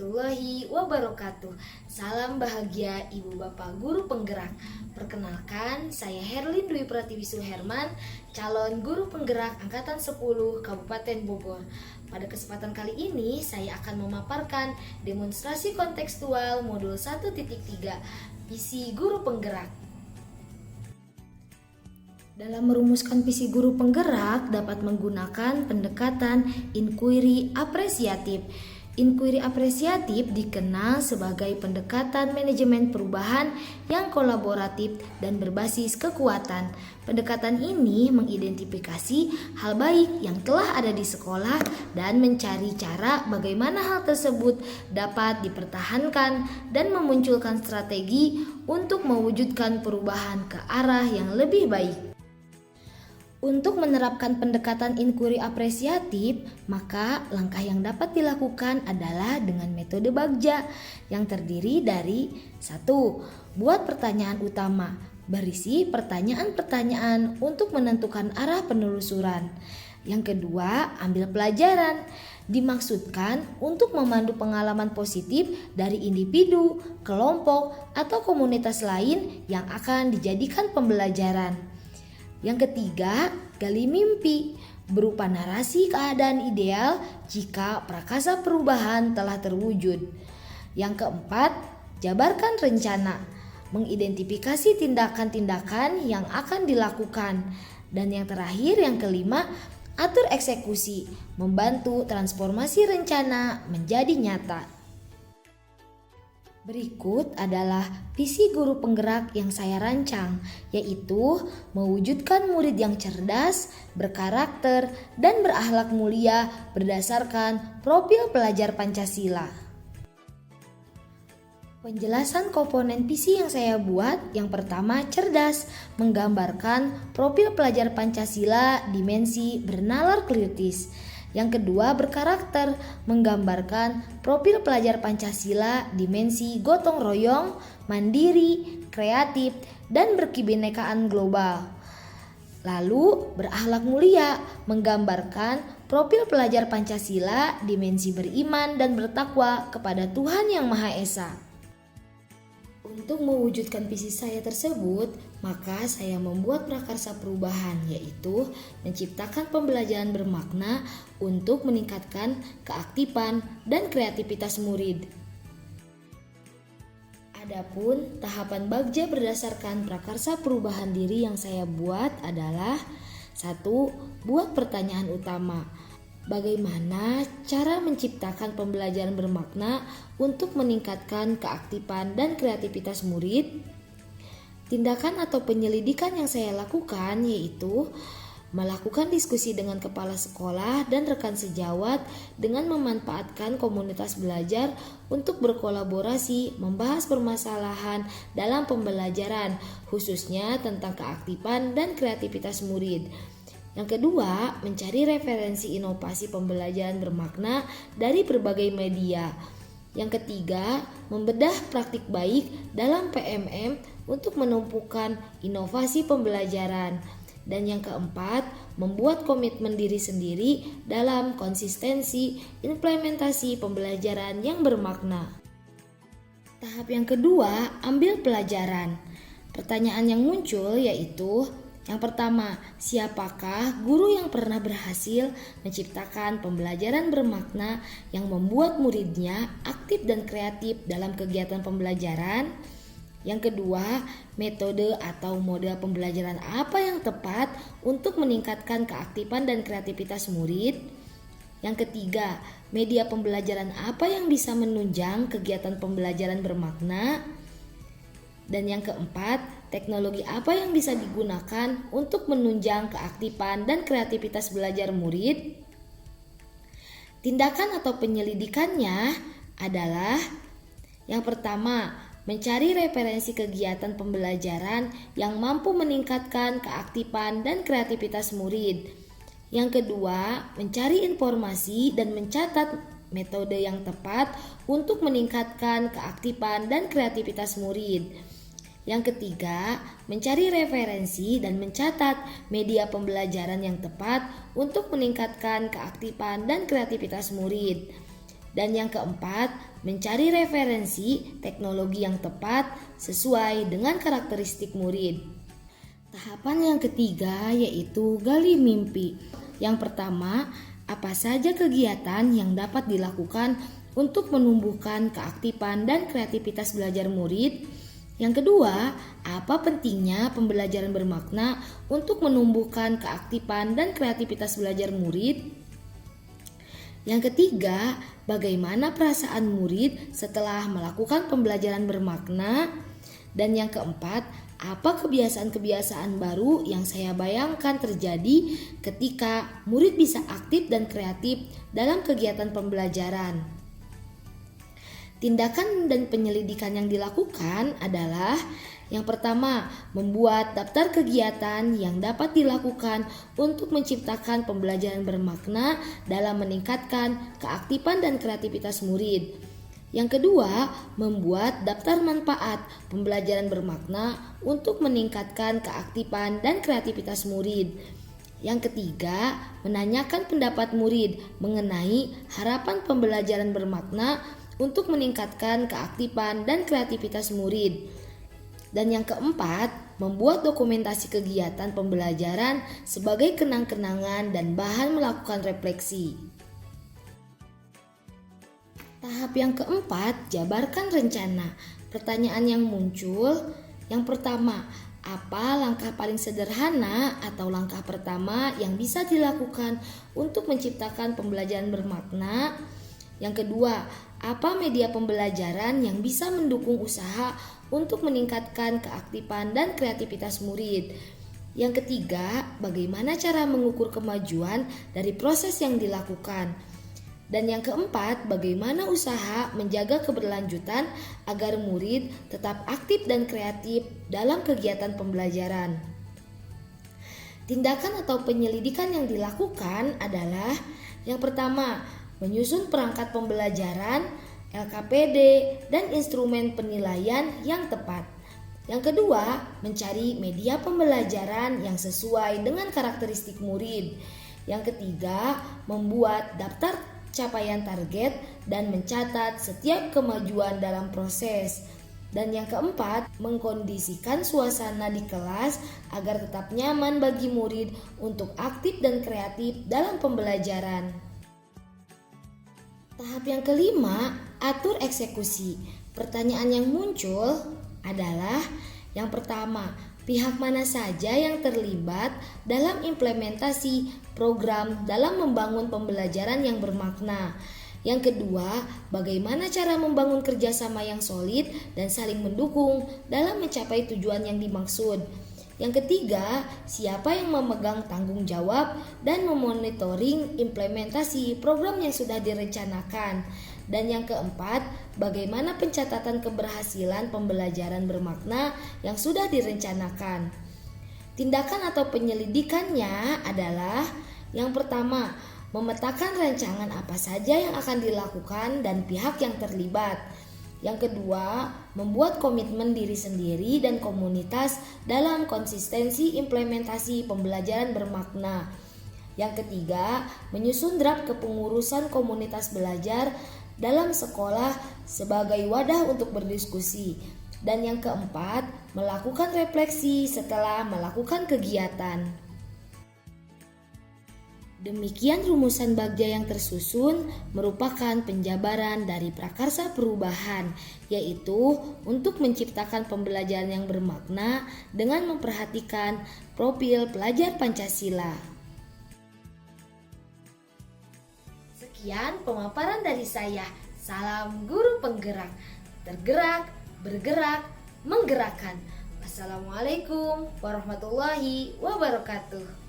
warahmatullahi wabarakatuh. Salam bahagia Ibu Bapak Guru Penggerak. Perkenalkan, saya Herlin Dwi Pratiwi Suherman, calon guru penggerak Angkatan 10 Kabupaten Bogor. Pada kesempatan kali ini, saya akan memaparkan demonstrasi kontekstual modul 1.3 visi guru penggerak. Dalam merumuskan visi guru penggerak dapat menggunakan pendekatan inquiry apresiatif. Inquiry apresiatif dikenal sebagai pendekatan manajemen perubahan yang kolaboratif dan berbasis kekuatan. Pendekatan ini mengidentifikasi hal baik yang telah ada di sekolah dan mencari cara bagaimana hal tersebut dapat dipertahankan dan memunculkan strategi untuk mewujudkan perubahan ke arah yang lebih baik. Untuk menerapkan pendekatan inquiry apresiatif, maka langkah yang dapat dilakukan adalah dengan metode Bagja yang terdiri dari 1. Buat pertanyaan utama, berisi pertanyaan-pertanyaan untuk menentukan arah penelusuran. Yang kedua, ambil pelajaran, dimaksudkan untuk memandu pengalaman positif dari individu, kelompok, atau komunitas lain yang akan dijadikan pembelajaran. Yang ketiga, gali mimpi berupa narasi keadaan ideal jika prakasa perubahan telah terwujud. Yang keempat, jabarkan rencana, mengidentifikasi tindakan-tindakan yang akan dilakukan. Dan yang terakhir, yang kelima, atur eksekusi, membantu transformasi rencana menjadi nyata. Berikut adalah visi guru penggerak yang saya rancang, yaitu mewujudkan murid yang cerdas, berkarakter, dan berakhlak mulia berdasarkan profil pelajar Pancasila. Penjelasan komponen visi yang saya buat, yang pertama cerdas, menggambarkan profil pelajar Pancasila dimensi bernalar kritis. Yang kedua berkarakter, menggambarkan profil pelajar Pancasila dimensi gotong royong, mandiri, kreatif, dan berkebinekaan global. Lalu berakhlak mulia, menggambarkan profil pelajar Pancasila dimensi beriman dan bertakwa kepada Tuhan Yang Maha Esa. Untuk mewujudkan visi saya tersebut, maka saya membuat prakarsa perubahan, yaitu menciptakan pembelajaran bermakna untuk meningkatkan keaktifan dan kreativitas murid. Adapun tahapan Bagja berdasarkan prakarsa perubahan diri yang saya buat adalah 1. Buat pertanyaan utama. Bagaimana cara menciptakan pembelajaran bermakna untuk meningkatkan keaktifan dan kreativitas murid? Tindakan atau penyelidikan yang saya lakukan yaitu melakukan diskusi dengan kepala sekolah dan rekan sejawat dengan memanfaatkan komunitas belajar untuk berkolaborasi membahas permasalahan dalam pembelajaran, khususnya tentang keaktifan dan kreativitas murid. Yang kedua, mencari referensi inovasi pembelajaran bermakna dari berbagai media. Yang ketiga, membedah praktik baik dalam PMM untuk menumpukan inovasi pembelajaran. Dan yang keempat, membuat komitmen diri sendiri dalam konsistensi implementasi pembelajaran yang bermakna. Tahap yang kedua, ambil pelajaran. Pertanyaan yang muncul yaitu yang pertama, siapakah guru yang pernah berhasil menciptakan pembelajaran bermakna yang membuat muridnya aktif dan kreatif dalam kegiatan pembelajaran? Yang kedua, metode atau model pembelajaran apa yang tepat untuk meningkatkan keaktifan dan kreativitas murid? Yang ketiga, media pembelajaran apa yang bisa menunjang kegiatan pembelajaran bermakna? Dan yang keempat, teknologi apa yang bisa digunakan untuk menunjang keaktifan dan kreativitas belajar murid? Tindakan atau penyelidikannya adalah yang pertama, mencari referensi kegiatan pembelajaran yang mampu meningkatkan keaktifan dan kreativitas murid. Yang kedua, mencari informasi dan mencatat metode yang tepat untuk meningkatkan keaktifan dan kreativitas murid. Yang ketiga, mencari referensi dan mencatat media pembelajaran yang tepat untuk meningkatkan keaktifan dan kreativitas murid. Dan yang keempat, mencari referensi teknologi yang tepat sesuai dengan karakteristik murid. Tahapan yang ketiga yaitu gali mimpi. Yang pertama, apa saja kegiatan yang dapat dilakukan untuk menumbuhkan keaktifan dan kreativitas belajar murid? Yang kedua, apa pentingnya pembelajaran bermakna untuk menumbuhkan keaktifan dan kreativitas belajar murid? Yang ketiga, bagaimana perasaan murid setelah melakukan pembelajaran bermakna? Dan yang keempat, apa kebiasaan-kebiasaan baru yang saya bayangkan terjadi ketika murid bisa aktif dan kreatif dalam kegiatan pembelajaran? Tindakan dan penyelidikan yang dilakukan adalah yang pertama, membuat daftar kegiatan yang dapat dilakukan untuk menciptakan pembelajaran bermakna dalam meningkatkan keaktifan dan kreativitas murid. Yang kedua, membuat daftar manfaat pembelajaran bermakna untuk meningkatkan keaktifan dan kreativitas murid. Yang ketiga, menanyakan pendapat murid mengenai harapan pembelajaran bermakna untuk meningkatkan keaktifan dan kreativitas murid. Dan yang keempat, membuat dokumentasi kegiatan pembelajaran sebagai kenang-kenangan dan bahan melakukan refleksi. Tahap yang keempat, jabarkan rencana. Pertanyaan yang muncul, yang pertama, apa langkah paling sederhana atau langkah pertama yang bisa dilakukan untuk menciptakan pembelajaran bermakna? Yang kedua, apa media pembelajaran yang bisa mendukung usaha untuk meningkatkan keaktifan dan kreativitas murid? Yang ketiga, bagaimana cara mengukur kemajuan dari proses yang dilakukan? Dan yang keempat, bagaimana usaha menjaga keberlanjutan agar murid tetap aktif dan kreatif dalam kegiatan pembelajaran? Tindakan atau penyelidikan yang dilakukan adalah yang pertama, menyusun perangkat pembelajaran, LKPD, dan instrumen penilaian yang tepat. Yang kedua, mencari media pembelajaran yang sesuai dengan karakteristik murid. Yang ketiga, membuat daftar capaian target dan mencatat setiap kemajuan dalam proses. Dan yang keempat, mengkondisikan suasana di kelas agar tetap nyaman bagi murid untuk aktif dan kreatif dalam pembelajaran. Tahap yang kelima, atur eksekusi. Pertanyaan yang muncul adalah yang pertama, pihak mana saja yang terlibat dalam implementasi program dalam membangun pembelajaran yang bermakna? Yang kedua, bagaimana cara membangun kerjasama yang solid dan saling mendukung dalam mencapai tujuan yang dimaksud? Yang ketiga, siapa yang memegang tanggung jawab dan memonitoring implementasi program yang sudah direncanakan? Dan yang keempat, bagaimana pencatatan keberhasilan pembelajaran bermakna yang sudah direncanakan? Tindakan atau penyelidikannya adalah yang pertama, memetakan rancangan apa saja yang akan dilakukan dan pihak yang terlibat. Yang kedua, membuat komitmen diri sendiri dan komunitas dalam konsistensi implementasi pembelajaran bermakna. Yang ketiga, menyusun draft kepengurusan komunitas belajar dalam sekolah sebagai wadah untuk berdiskusi. Dan yang keempat, melakukan refleksi setelah melakukan kegiatan. Demikian rumusan bagja yang tersusun merupakan penjabaran dari prakarsa perubahan, yaitu untuk menciptakan pembelajaran yang bermakna dengan memperhatikan profil pelajar Pancasila. Sekian pemaparan dari saya. Salam guru penggerak, tergerak, bergerak, menggerakkan. Wassalamualaikum warahmatullahi wabarakatuh.